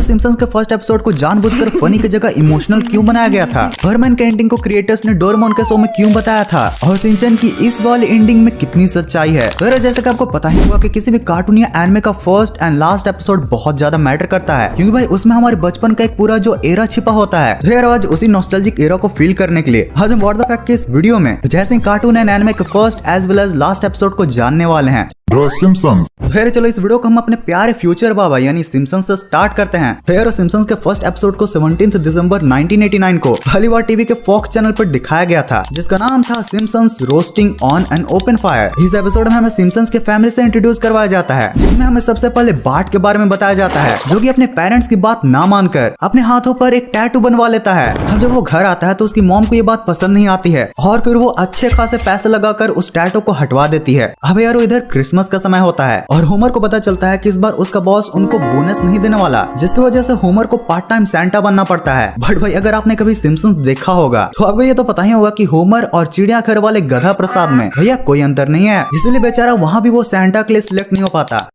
Simpson's के first episode को जानबूझकर फनी की जगह इमोशनल क्यों बनाया गया था? परमैन के एंडिंग को क्रिएटर्स ने डोरेमोन के शो में क्यों बताया था? और शिनचैन की इस वाली एंडिंग में कितनी सच्चाई है? तो जैसे कि आपको पता ही होगा कि किसी भी कार्टून या एनिमे का फर्स्ट एंड लास्ट एपिसोड बहुत ज्यादा मैटर करता है, क्योंकि भाई उसमें हमारे बचपन का एक पूरा जो एरा छिपा होता है। तो यार आज उसी नॉस्टैल्जिक एरा को फील करने के लिए आज हम व्हाट द फैक्ट के इस वीडियो में जैसे कार्टून एंड एनिमे के first as well as last episode को जानने वाले हैं। सिम्पसन्स। फिर चलो इस वीडियो को हम अपने प्यारे फ्यूचर बाबा यानी सिम्पसन्स से स्टार्ट करते हैं। फिर सिम्पसन्स के फर्स्ट एपिसोड को 17 दिसंबर 1989 को हॉलीवुड टीवी के फॉक्स चैनल पर दिखाया गया था, जिसका नाम था Simpsons roasting on an open fire. इस एपिसोड में हमें सिम्पसन्स के फैमिली से इंट्रोड्यूस करवाया जाता है, जिसमें हमें सबसे पहले बार्ट के बारे में बताया जाता है, जो कि अपने पेरेंट्स की बात ना मानकर अपने हाथों पर एक टैटू बनवा लेता है। अब जब वो घर आता है तो उसकी मॉम को ये बात पसंद नहीं आती है और फिर वो अच्छे खासे पैसे लगाकर उस टैटू को हटवा देती है। अब यार इधर क्रिसमस का समय होता है और होमर को पता चलता है कि इस बार उसका बॉस उनको बोनस नहीं देने वाला, जिसकी वजह से होमर को पार्ट टाइम सैंटा बनना पड़ता है। बट भाई अगर आपने कभी सिम्पसन्स देखा होगा तो आपको ये तो पता ही होगा कि होमर और चिड़ियाघर वाले गधा प्रसाद में भैया कोई अंतर नहीं है, इसलिए बेचारा वहाँ भी वो सैंटा के लिए सिलेक्ट नहीं हो पाता।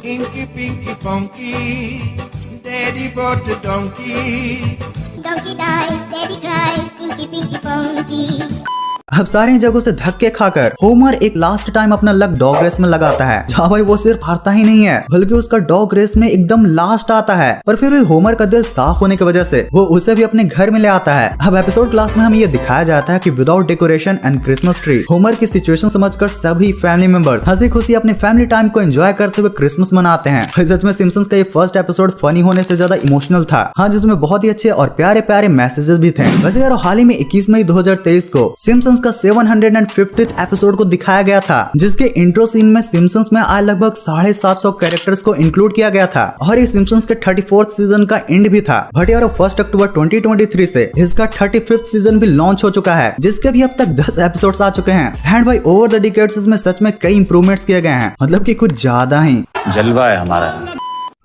Inky Pinky Funky, Daddy bought the donkey. Donkey dies, Daddy cries, Inky Pinky Funky. अब सारी जगहों से धक्के खाकर होमर एक लास्ट टाइम अपना लक डॉग रेस में लगाता है, जहाँ भाई वो सिर्फ हारता ही नहीं है बल्कि उसका डॉग रेस में एकदम लास्ट आता है। पर फिर भी होमर का दिल साफ होने की वजह से वो उसे भी अपने घर में ले आता है। अब एपिसोड लास्ट में हमें ये दिखाया जाता है कि without decoration and Christmas tree Homer की सिचुएशन समझकर सभी फैमिली मेंबर्स हंसी खुशी अपने फैमिली टाइम को एंजॉय करते हुए क्रिसमस मनाते हैं। सच में सिम्पसन्स का ये फर्स्ट एपिसोड फनी होने से ज्यादा इमोशनल था, हाँ, जिसमें बहुत ही अच्छे और प्यारे प्यारे मैसेजेस भी थे। वैसे यार हाल ही में 21 मई 2023 को सिम्पसन्स का 750th एपिसोड को दिखाया गया था, जिसके इंट्रो सीन में सिम्पसन्स में आए लगभग 750 कैरेक्टर्स को इंक्लूड किया गया था और ये सिम्पसन्स के 34th सीजन का एंड भी था। बट यार 1 अक्टूबर 2023 से इसका 35th सीजन भी लॉन्च हो चुका है, जिसके भी अब तक 10 एपिसोड्स आ चुके हैं। एंड भाई ओवर द डिकेड्स इसमें सच में कई इंप्रूवमेंट्स किए गए हैं, मतलब कि कुछ ज्यादा ही जलवा है हमारा।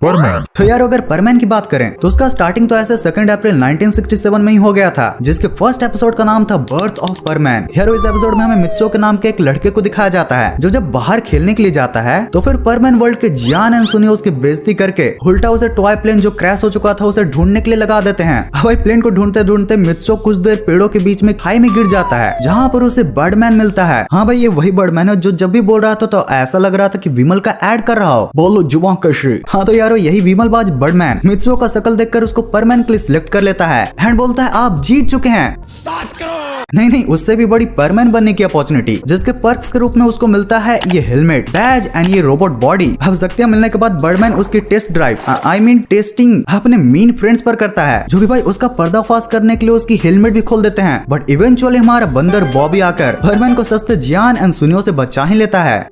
परमैन। तो यार अगर परमैन की बात करें तो उसका स्टार्टिंग तो ऐसे 2 अप्रैल 1967 में ही हो गया था, जिसके फर्स्ट एपिसोड का नाम था बर्थ ऑफ परमैन। यार इस एपिसोड में हमें मित्सुओ के नाम के एक लड़के को दिखाया जाता है, जो जब बाहर खेलने के लिए जाता है तो फिर परमैन वर्ल्ड के जियान एंड सुनियो उसकी बेइज्जती करके उल्टा उसे टॉय प्लेन जो क्रैश हो चुका था उसे ढूंढने के लिए लगा देते हैं। भाई प्लेन को ढूंढते ढूंढते मित्सुओ कुछ देर पेड़ों के बीच में खाई में गिर जाता है, जहाँ पर उसे बर्डमैन मिलता है। हाँ भाई ये वही बर्डमैन है जो जब भी बोल रहा था तो ऐसा लग रहा था कि विमल का एड कर रहा हो, बोलो जुबान कशी। हाँ तो यारो यही विमल बाज बर्डमैन मित्सुओ का शकल देखकर उसको परमैन के लिए सिलेक्ट कर लेता है एंड बोलता है आप जीत चुके हैं। नहीं उससे भी बड़ी परमैन बनने की अपॉर्चुनिटी, जिसके पर्क्स के रूप में उसको मिलता है ये हेलमेट, बैज एंड ये रोबोट बॉडी। अब शक्तियां मिलने के बाद बर्डमैन उसकी टेस्ट ड्राइव टेस्टिंग अपने मीन फ्रेंड्स पर करता है, जो कि भाई उसका पर्दाफाश करने के लिए उसकी हेलमेट भी खोल देते हैं। बट इवेंचुअली हमारा बंदर बॉबी आकर बर्डमैन को सस्ते जियान एंड सुनियो से बचा ही लेता है।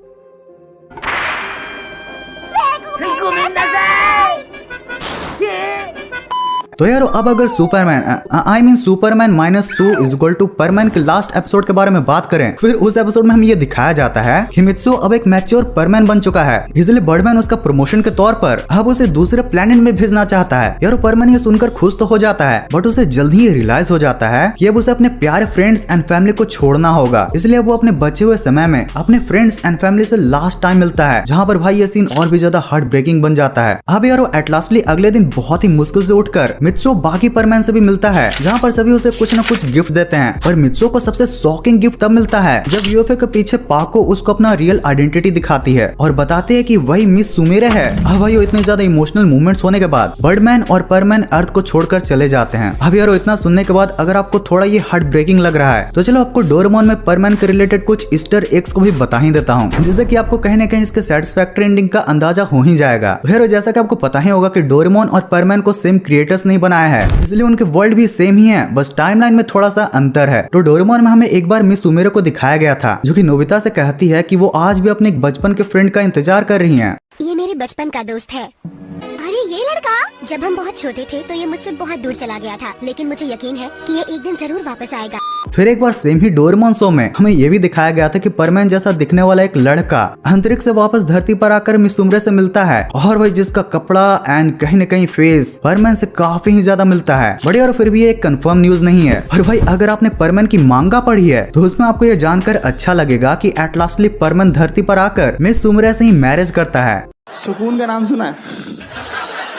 तो यार अब अगर superman minus su is equal to perman के लास्ट एपिसोड के बारे में बात करें, फिर उस एपिसोड में हमें ये दिखाया जाता है कि मित्सुओ अब एक मैच्योर परमैन बन चुका है, इसलिए बर्डमैन उसका प्रमोशन के तौर पर अब उसे दूसरे प्लेनेट में भेजना चाहता है। यार परमैन ये सुनकर खुश तो हो जाता है, बट उसे जल्द ही रियलाइज हो जाता है कि अब उसे अपने प्यारे फ्रेंड्स एंड फैमिली को छोड़ना होगा, इसलिए वो अपने बचे हुए समय में अपने फ्रेंड्स एंड फैमिली से लास्ट टाइम मिलता है, जहाँ पर भाई ये सीन और भी ज्यादा हार्ट ब्रेकिंग बन जाता है। अब यार एट लास्टली अगले दिन बहुत ही मुश्किल से उठकर मित्सुओ बाकी परमैन से भी मिलता है, जहाँ पर सभी उसे कुछ न कुछ गिफ्ट देते हैं। पर मित्सुओ को सबसे शॉकिंग गिफ्ट तब मिलता है जब यूएफए के पीछे पाको उसको अपना रियल आइडेंटिटी दिखाती है और बताते हैं कि वही मिस सुमेरे है। अब भाई इतने ज्यादा इमोशनल मूवमेंट्स होने के बाद बर्डमैन और परमैन अर्थ को छोड़कर चले जाते हैं। अब यार इतना सुनने के बाद अगर आपको थोड़ा ये हार्ट ब्रेकिंग लग रहा है तो चलो आपको डोरेमोन में परमैन के रिलेटेड कुछ ईस्टर एग्स को भी बता ही देता हूँ, जिससे कि आपको कहीं न कहीं इसके सेटिस्फैक्टरी एंडिंग का अंदाजा हो ही जाएगा। फिर जैसा कि आपको पता ही होगा कि डोरेमोन और परमैन को सेम क्रिएटर्स नहीं बनाया है, इसलिए उनके वर्ल्ड भी सेम ही है, बस टाइमलाइन में थोड़ा सा अंतर है। तो डोरेमोन में हमें एक बार मिस सुमेरो को दिखाया गया था, जो कि नोबिता से कहती है कि वो आज भी अपने एक बचपन के फ्रेंड का इंतजार कर रही हैं। ये मेरे बचपन का दोस्त है। अरे ये लड़का, जब हम बहुत छोटे थे तो ये मुझसे बहुत दूर चला गया था, लेकिन मुझे यकीन है कि ये एक दिन जरूर वापस आएगा। फिर एक बार सेम ही डोरेमोन शो में हमें ये भी दिखाया गया था कि परमैन जैसा दिखने वाला एक लड़का अंतरिक्ष से वापस धरती पर आकर मिस सुमरे से मिलता है, और भाई जिसका कपड़ा एंड कहीं न कहीं फेस परमैन से काफी ही ज्यादा मिलता है। बड़ी और फिर भी ये एक कंफर्म न्यूज नहीं है। और भाई अगर आपने परमैन की मांगा पढ़ी है तो उसमें आपको ये जानकर अच्छा लगेगा कि एट लास्टली परमैन धरती पर आकर मिस सुमरे से ही मैरिज करता है। सुकून का नाम सुना है?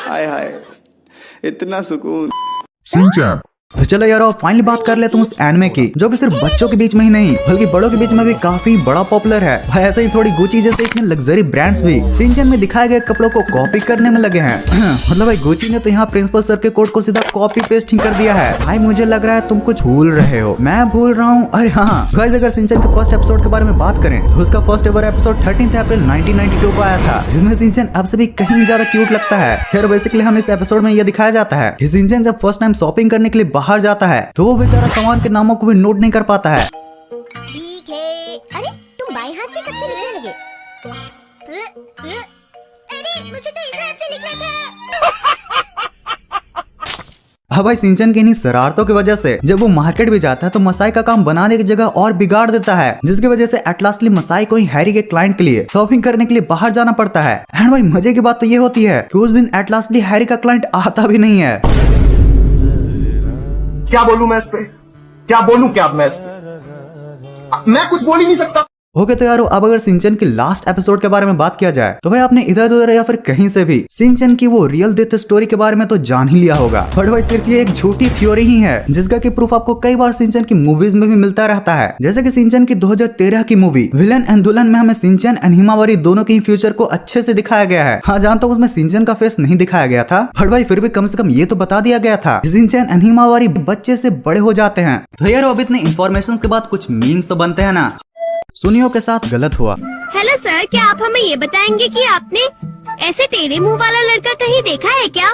हाय हाय, इतना सुकून। Shin-chan, तो चलो यार फाइनली बात कर लेते हैं उस एनिमे की जो कि सिर्फ बच्चों के बीच में ही नहीं बल्कि बड़ों के बीच में भी काफी बड़ा पॉपुलर है। भाई ऐसे ही थोड़ी गुची जैसे इतने लग्जरी ब्रांड्स भी शिनचैन में दिखाए गए कपड़ों को कॉपी करने में लगे हैं। मतलब भाई गुची ने तो यहाँ प्रिंसिपल सर के कोड को सीधा कॉपी पेस्ट ही कर दिया है। भाई मुझे लग रहा है तुम कुछ भूल रहे हो। मैं भूल रहा हूँ? अरे हाँ गाइस, अगर शिनचैन के फर्स्ट एपिसोड के बारे में बात करें तो उसका फर्स्ट एवर एपिसोड 13 अप्रैल 1992 को आया था, जिसमें शिनचैन अब से भी कहीं ज्यादा क्यूट लगता है। फिर बेसिकली हम इस एपिसोड में यह दिखाया जाता है कि शिनचैन जब फर्स्ट टाइम शॉपिंग करने के लिए बाहर जाता है तो वो बेचारा सामान के नामों को भी नोट नहीं कर पाता है। ठीक है। अरे तुम बाएं हाथ से कब से लिखने लगे? अरे मुझे तो इस हाथ से लिखना था। हाँ भाई, शिनचैन की इन्हीं शरारतों की वजह से जब वो मार्केट भी जाता है तो मसाई का काम बनाने की जगह और बिगाड़ देता है, जिसकी वजह से एट लास्टली मसाई को ही हैरी के क्लाइंट के लिए शॉपिंग करने के लिए बाहर जाना पड़ता है। एंड भाई मजे की बात तो ये होती है कि उस दिन एट लास्टली हैरी का क्लाइंट आता भी नहीं है। क्या बोलूं मैं इस पे? क्या बोलूं क्या मैं इस पे? मैं कुछ बोल ही नहीं सकता। ओके तो यारो, अब अगर शिनचैन के लास्ट एपिसोड के बारे में बात किया जाए तो भाई आपने इधर उधर या फिर कहीं से भी शिनचैन की वो रियल डेथ स्टोरी के बारे में तो जान ही लिया होगा। बट भाई सिर्फ ये एक झूठी थ्योरी ही है जिसका कि प्रूफ आपको कई बार शिनचैन की मूवीज में भी मिलता रहता है। जैसे कि शिनचैन की 2013 की मूवी विलन एंड दुल्हन में हमें शिनचैन एंड हिमावारी दोनों के फ्यूचर को अच्छे से दिखाया गया है। हाँ जानता हूँ उसमें शिनचैन का फेस नहीं दिखाया गया था, बट भाई फिर भी कम से कम ये तो बता दिया गया था शिनचैन एंड हिमावारी बच्चे से बड़े हो जाते हैं। तो यार अब इतने इन्फॉर्मेशन के बाद कुछ मीम्स तो बनते हैं ना। सुनियो के साथ गलत हुआ। हेलो सर, क्या आप हमें ये बताएंगे कि आपने ऐसे टेढ़े मुंह वाला लड़का कहीं देखा है क्या?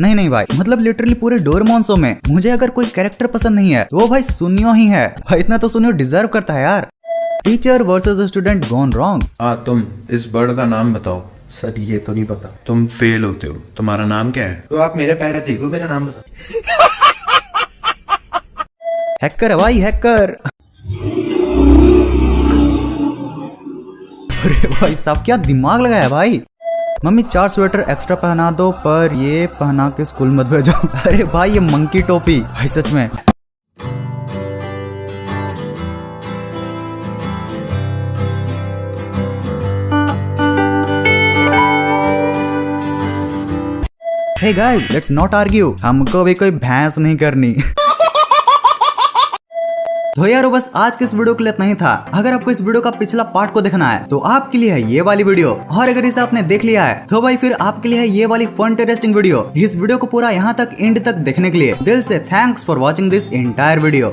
नहीं भाई, मतलब लिटरली पूरे डोरेमोन शो में मुझे अगर कोई कैरेक्टर पसंद नहीं है तो वो भाई सुनियो ही है। भाई इतना तो सुनियो डिजर्व करता है यार। Teacher versus student gone wrong. तुम इस बर्ड का नाम बताओ। सर ये तो नहीं पता। तुम फेल होते हो। तुम्हारा नाम क्या है? तो आप मेरे पैर देखो, मेरा नाम बता। हैकर है भाई, हैकर। अरे भाई साहब क्या दिमाग लगाया भाई। मम्मी 4 स्वेटर एक्स्ट्रा पहना दो पर ये पहना के स्कूल मत भेजो। अरे भाई ये मंकी टोपी भाई सच में। Hey guys, let's not argue. हमको भी कोई भैंस नहीं करनी। तो यार बस आज के इस वीडियो के लिए इतना ही था। अगर आपको इस वीडियो का पिछला पार्ट को देखना है तो आपके लिए है ये वाली वीडियो, और अगर इसे आपने देख लिया है तो भाई फिर आपके लिए है ये वाली फन इंटरेस्टिंग वीडियो। इस वीडियो को पूरा यहाँ तक एंड तक देखने के लिए दिल से thanks for watching this entire video.